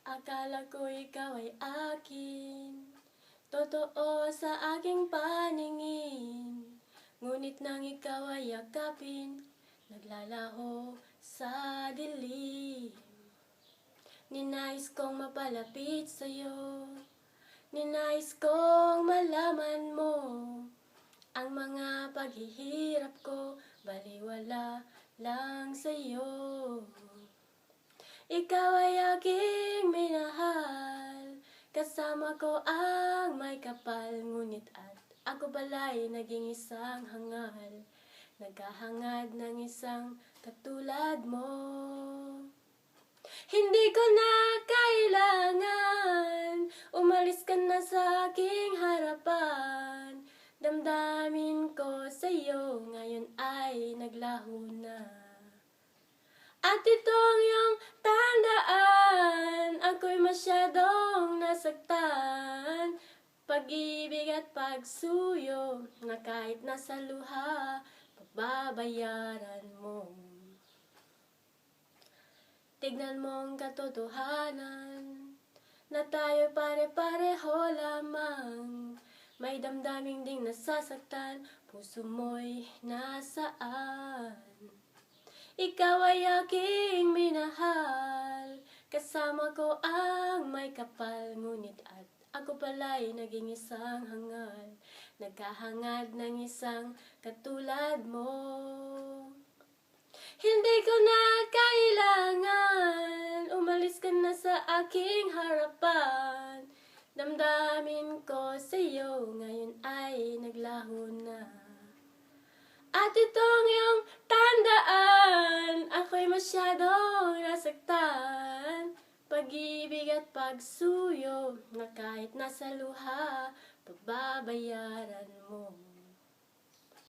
Akala ko ikaw ay akin, totoo sa aking paningin. Ngunit nang ikaw ay yakapin, naglalaho sa dilim. Ninais kong mapalapit sa'yo, ninais kong malaman mo ang mga paghihirap ko, baliwala lang sa'yo. Ikaw ay aking minahal, kasama ko ang may kapal. Ngunit at ako pala'y naging isang hangal, naghahangad ng isang katulad mo. Hindi ko na kailangan, umalis ka na sa aking harapan. Damdamin ko sa'yo ngayon ay naglaho na. At ito ang iyong tandaan, ako'y masyadong nasaktan. Pag-ibig at pagsuyo, na kahit nasa luha, pagbabayaran mo. Tignan mo ang katotohanan, na tayo pare-pareho lamang. May damdaming ding nasasaktan, puso mo'y nasaan. Ikaw ay aking minahal, kasama ko ang may kapal. Ngunit at ako pala'y naging isang hangal, naghahangad ng isang katulad mo. Hindi ko na kailangan, umalis ka na sa aking harapan. Damdamin ko sa'yo ngayon ay naglaho na. At ito ang iyong tandaan, ako'y masyadong nasaktan. Pag-ibig at pagsuyo, na kahit nasa luha, pagbabayaran mo.